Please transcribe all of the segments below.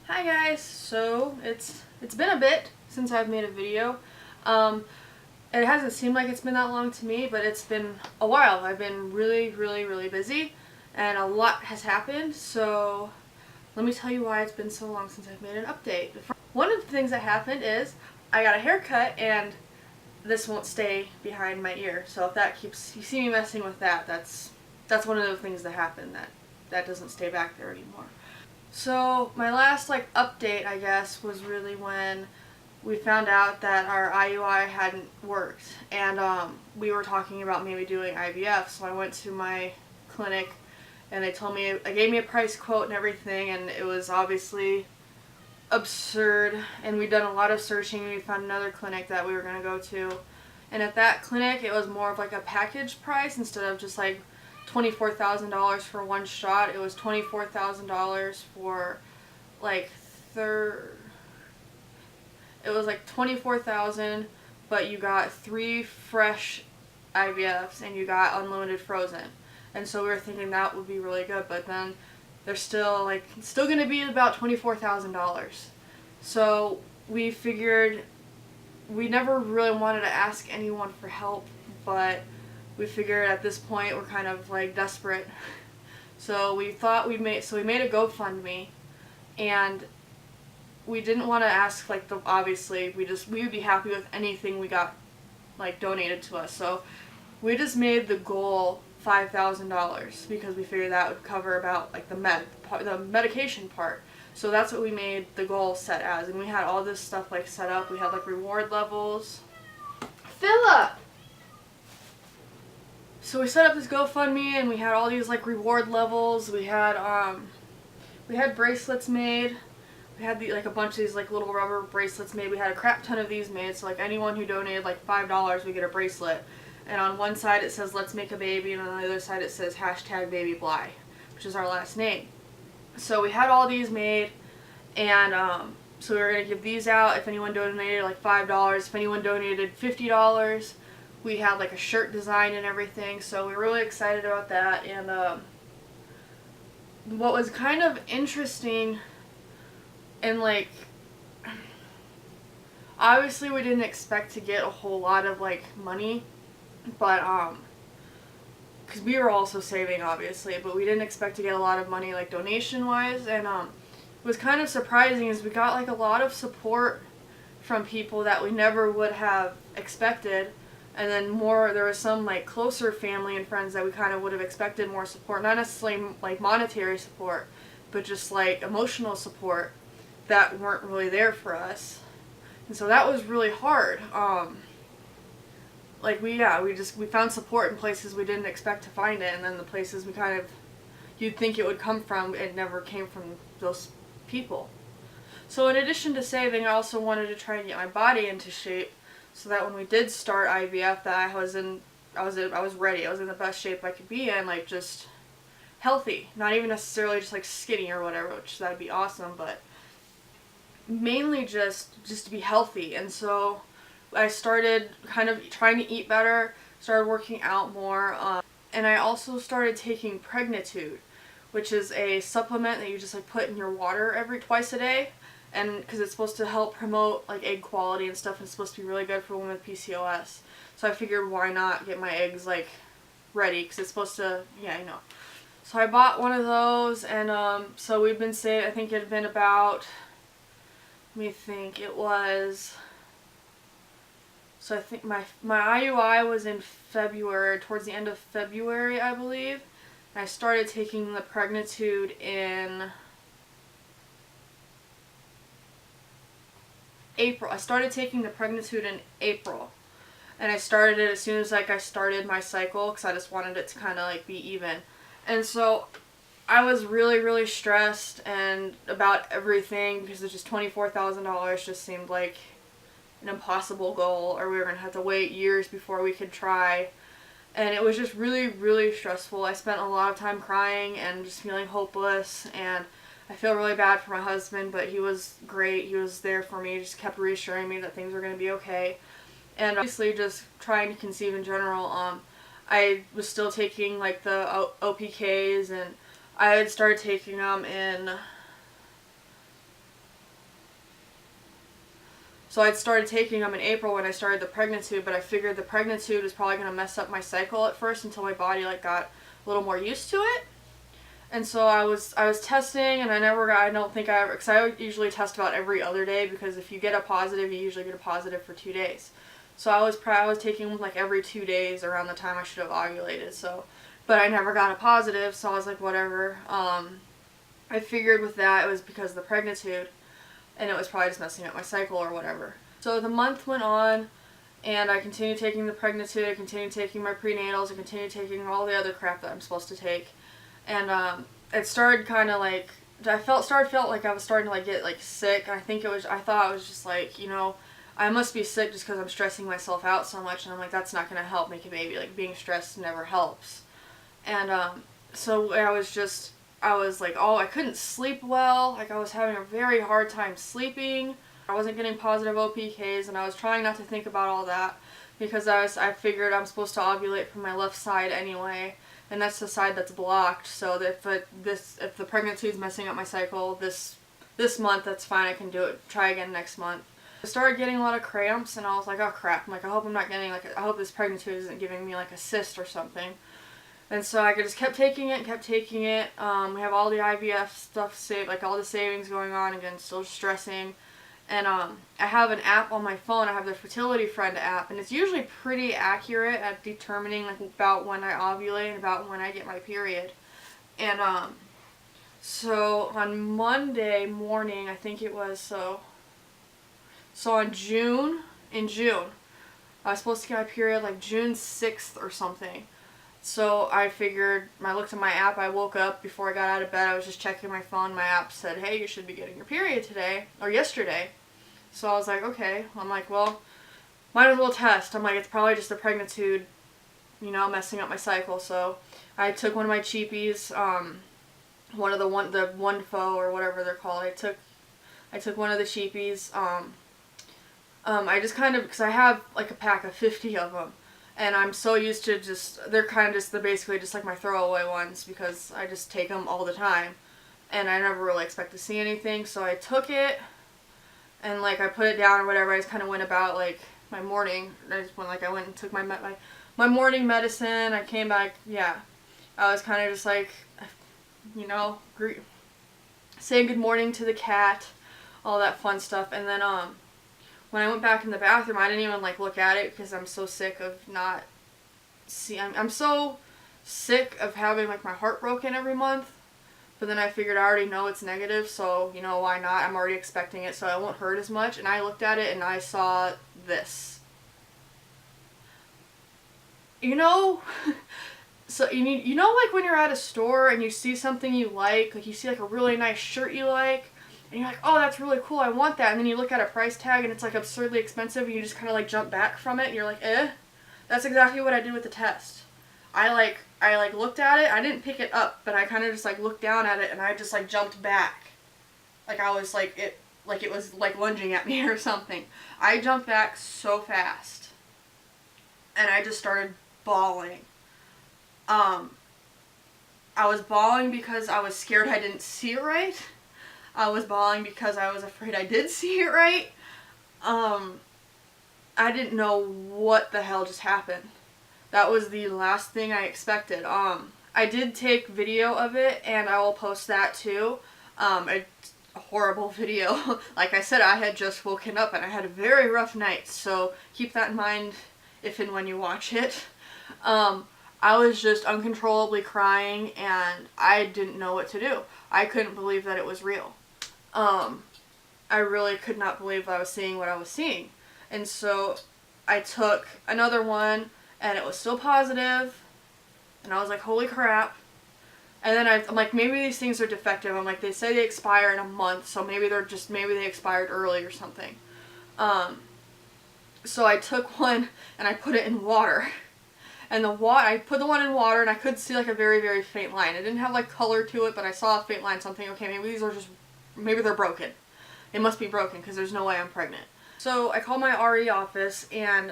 Hi guys, so it's been a bit since I've made a video. Um, it hasn't seemed like it's been that long to me, but it's been a while. I've been really busy and a lot has happened, so let me tell you why it's been so long since I've made an update. One of the things that happened is I got a haircut and this won't stay behind my ear. So if that keeps, you see me messing with that, that's one of the things that happened, that doesn't stay back there anymore. So my last update, I guess, was really when we found out that our IUI hadn't worked, and we were talking about maybe doing IVF. So I went to my clinic, and they gave me a price quote and everything, and it was obviously absurd. And we'd done a lot of searching, and we found another clinic that we were going to go to, and at that clinic it was more of like a package price instead of just like $24,000 for one shot. It was $24,000 for like it was like 24,000, but you got 3 fresh IVFs and you got unlimited frozen. And so we were thinking that would be really good, but then they're still going to be about $24,000. So we figured we never really wanted to ask anyone for help, but we figured at this point we're kind of like desperate. So we thought we made a GoFundMe, and we didn't want to ask obviously we would be happy with anything we got donated to us. So we just made the goal $5,000 because we figured that would cover about the medication part. So that's what we made the goal set as, and we had all this stuff set up. We had reward levels. Philip! So we set up this GoFundMe, and we had all these reward levels. We had bracelets made. We had a bunch of these little rubber bracelets made. We had a crap ton of these made. So anyone who donated $5, we get a bracelet. And on one side it says "Let's make a baby," and on the other side it says #BabyBly, which is our last name. So we had all these made, and so we were gonna give these out if anyone donated $5. If anyone donated $50, we had a shirt design and everything. So we were really excited about that. And what was kind of interesting, and obviously we didn't expect to get a whole lot of money, but because we were also saving obviously, but we didn't expect to get a lot of money donation wise. And it was kind of surprising is we got a lot of support from people that we never would have expected. And then there was some closer family and friends that we kind of would have expected more support, not necessarily monetary support, but just emotional support that weren't really there for us. And so that was really hard. We found support in places we didn't expect to find it, and then the places you'd think it would come from, it never came from those people. So in addition to saving, I also wanted to try and get my body into shape, so that when we did start IVF, that I was ready. I was in the best shape I could be in, just healthy, not even necessarily just skinny or whatever, which that'd be awesome, but mainly just to be healthy. And so I started kind of trying to eat better, started working out more, and I also started taking Pregnitude, which is a supplement that you just put in your water twice a day, and because it's supposed to help promote egg quality and stuff, and it's supposed to be really good for women with PCOS. So I figured why not get my eggs ready, because it's supposed to, yeah, I know. So I bought one of those, and so we've been saved. I think it had been about, let me think, it was, so I think my IUI was in February, towards the end of February, I believe. And I started taking the Pregnitude in April. I started taking the Pregnitude in April. And I started it as soon as I started my cycle, because I just wanted it to kind of be even. And so I was really stressed and about everything, because it's just $24,000 just seemed like an impossible goal, or we were going to have to wait years before we could try. And it was just really stressful. I spent a lot of time crying and just feeling hopeless, and I feel really bad for my husband, but he was great. He was there for me. He just kept reassuring me that things were going to be okay. And obviously just trying to conceive in general, I was still taking the OPKs, and I had started taking them in So I'd started taking them in April when I started the Pregnitude, but I figured the Pregnitude was probably going to mess up my cycle at first until my body like got a little more used to it. And so I was testing, and I don't think I ever, because I usually test about every other day, because if you get a positive, you usually get a positive for 2 days. So I was taking like every 2 days around the time I should have ovulated. So, but I never got a positive, so I was like, whatever. I figured with that it was because of the Pregnitude, and it was probably just messing up my cycle or whatever. So the month went on, and I continued taking the Pregnitude, I continued taking my prenatals, I continued taking all the other crap that I'm supposed to take. And it started kind of like, felt like I was starting to like get like sick. And I thought it was just like, you know, I must be sick just because I'm stressing myself out so much. And I'm like, that's not going to help make a baby. Like, being stressed never helps. And so I was like, oh, I couldn't sleep well. Like, I was having a very hard time sleeping. I wasn't getting positive OPKs, and I was trying not to think about all that, because I figured I'm supposed to ovulate from my left side anyway. And that's the side that's blocked, so that if the pregnancy is messing up my cycle this month, that's fine, I can try again next month. I started getting a lot of cramps, and I was like, oh crap, I'm like, I hope I'm not getting I hope this pregnancy isn't giving me like a cyst or something. And so I just kept taking it. We have all the IVF stuff saved, like all the savings going on, again, still stressing. And I have an app on my phone. I have the Fertility Friend app, and it's usually pretty accurate at determining like about when I ovulate and about when I get my period. And so on Monday morning, I think it was, so in June, I was supposed to get my period like June 6th or something. So I figured, I looked at my app, I woke up, before I got out of bed, I was just checking my phone, my app said, hey, you should be getting your period today, or yesterday. So I was like, okay. I'm like, well, might as well test. I'm like, it's probably just the Pregnitude, you know, messing up my cycle. So I took one of my cheapies, one of the Onefo or whatever they're called. I took one of the cheapies. I just kind of, because I have like a pack of 50 of them. And I'm so used to they're basically just like my throwaway ones, because I just take them all the time. And I never really expect to see anything. So I took it, and like I put it down or whatever. I just kind of went about like my morning. I went and took my morning medicine. I came back, yeah. I was kind of just like, you know, saying good morning to the cat, all that fun stuff. And then when I went back in the bathroom, I didn't even like look at it, because I'm so sick of not I'm so sick of having like my heart broken every month. But then I figured I already know it's negative, so you know, why not? I'm already expecting it, so it won't hurt as much. And I looked at it and I saw this. You know, so you know like when you're at a store and you see something you like you see like a really nice shirt you like, and you're like, oh, that's really cool, I want that. And then you look at a price tag and it's like absurdly expensive, and you just kind of like jump back from it, and you're like, eh. That's exactly what I did with the test. I looked at it, I didn't pick it up, but I kind of just like looked down at it, and I just like jumped back. Like I was like, it was like lunging at me or something. I jumped back so fast. And I just started bawling. I was bawling because I was scared I didn't see it right. I was bawling because I was afraid I did see it right. I didn't know what the hell just happened. That was the last thing I expected. I did take video of it, and I will post that too. A horrible video. Like I said, I had just woken up and I had a very rough night, so keep that in mind if and when you watch it. I was just uncontrollably crying, and I didn't know what to do. I couldn't believe that it was real. I really could not believe I was seeing what I was seeing. And so I took another one, and it was still positive, and I was like, holy crap. And then I'm like, maybe these things are defective. I'm like, they say they expire in a month, so maybe they expired early or something. So I took one and I put it in water. And I put the one in water, and I could see like a very, very faint line. It didn't have like color to it, but I saw a faint line, so I'm thinking, okay, maybe they're broken. It must be broken, because there's no way I'm pregnant. So I called my RE office, and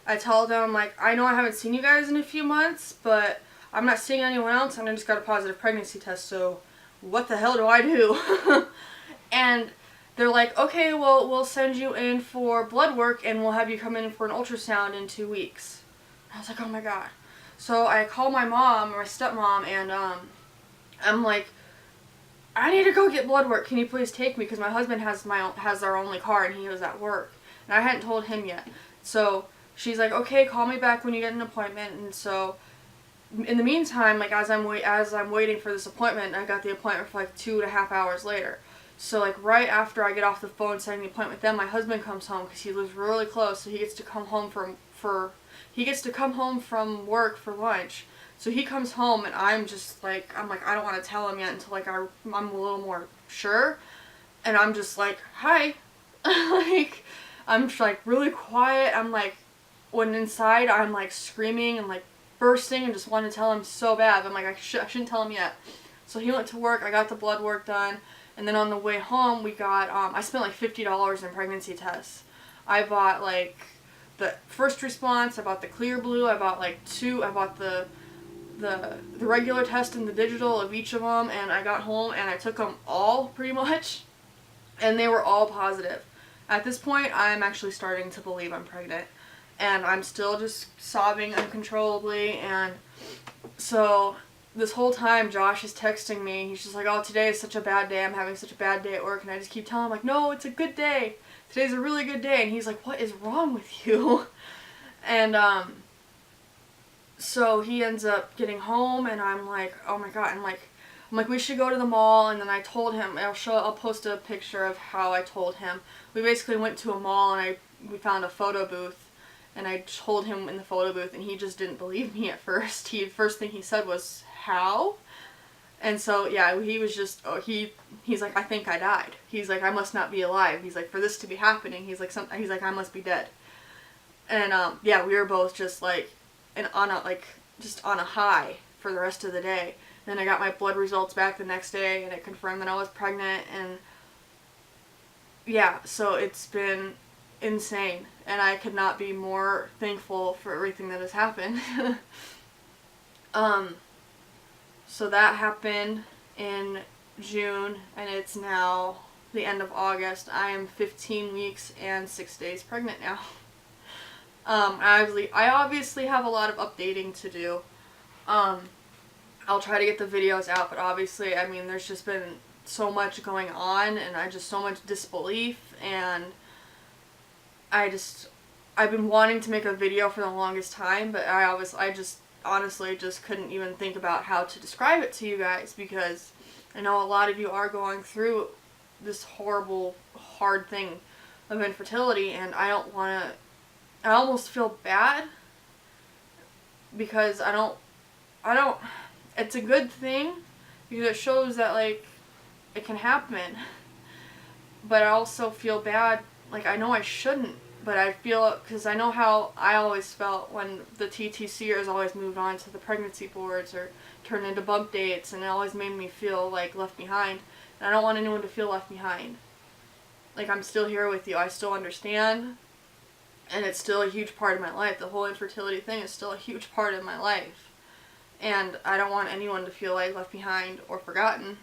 I told them, like, I know I haven't seen you guys in a few months, but I'm not seeing anyone else, and I just got a positive pregnancy test, so what the hell do I do? And they're like, okay, well, we'll send you in for blood work and we'll have you come in for an ultrasound in 2 weeks. I was like, oh my god. So I call my mom, my stepmom, and I'm like, I need to go get blood work. Can you please take me? Because my husband has our only car and he was at work. And I hadn't told him yet. So she's like, okay, call me back when you get an appointment. And so in the meantime, like as I'm waiting for this appointment, I got the appointment for like 2.5 hours later. So like right after I get off the phone setting the appointment with them, my husband comes home because he lives really close, so he gets to come home from work for lunch. So he comes home and I'm like I don't want to tell him yet until like I'm a little more sure, and I'm just like, hi, like I'm just like really quiet. I'm like, when inside I'm like screaming and like bursting and just want to tell him so bad. I'm like, I shouldn't tell him yet. So he went to work. I got the blood work done. And then on the way home, we got, I spent like $50 in pregnancy tests. I bought like the first response, I bought the clear blue, I bought like I bought the regular test and the digital of each of them, and I got home and I took them all pretty much, and they were all positive. At this point, I'm actually starting to believe I'm pregnant, and I'm still just sobbing uncontrollably, and so this whole time Josh is texting me. He's just like, oh, today is such a bad day. I'm having such a bad day at work. And I just keep telling him, like, no, it's a good day. Today's a really good day. And he's like, what is wrong with you? And so he ends up getting home, and I'm like, oh my god. I'm like, we should go to the mall. And then I told him, I'll post a picture of how I told him. We basically went to a mall, and we found a photo booth. And I told him in the photo booth, and he just didn't believe me at first. First thing he said was, how? And so, yeah, he was just, he's like, I think I died. He's like, I must not be alive. He's like, for this to be happening, he's like, I must be dead. And, yeah, we were both just like, on a high for the rest of the day. Then I got my blood results back the next day, and it confirmed that I was pregnant, and yeah, so it's been insane, and I could not be more thankful for everything that has happened. So that happened in June, and it's now the end of August. I am 15 weeks and 6 days pregnant now. I obviously have a lot of updating to do. I'll try to get the videos out, but obviously, I mean, there's just been so much going on, and so much disbelief, and I've been wanting to make a video for the longest time, but I just honestly just couldn't even think about how to describe it to you guys, because I know a lot of you are going through this horrible, hard thing of infertility, and I almost feel bad, because it's a good thing, because it shows that, like, it can happen, but I also feel bad, like, I know I shouldn't, but I feel, because I know how I always felt when the TTCers always moved on to the pregnancy boards or turned into bump dates, and it always made me feel like left behind, and I don't want anyone to feel left behind. Like, I'm still here with you, I still understand, and it's still a huge part of my life. The whole infertility thing is still a huge part of my life, and I don't want anyone to feel like left behind or forgotten.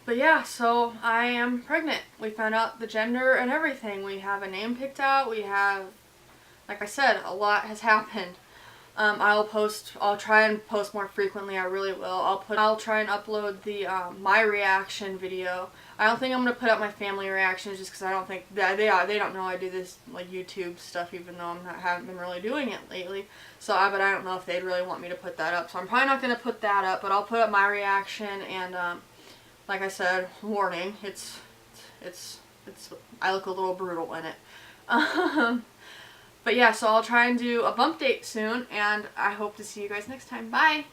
But yeah, so I am pregnant. We found out the gender and everything. We have a name picked out. We have, like I said, a lot has happened. I'll try and post more frequently. I really will. I'll try and upload the my reaction video. I don't think I'm gonna put up my family reactions, just because I don't think they don't know I do this like YouTube stuff, even though haven't been really doing it lately. So but I don't know if they'd really want me to put that up. So I'm probably not gonna put that up, but I'll put up my reaction, and like I said, warning, I look a little brutal in it. But yeah, so I'll try and do a bump date soon, and I hope to see you guys next time. Bye!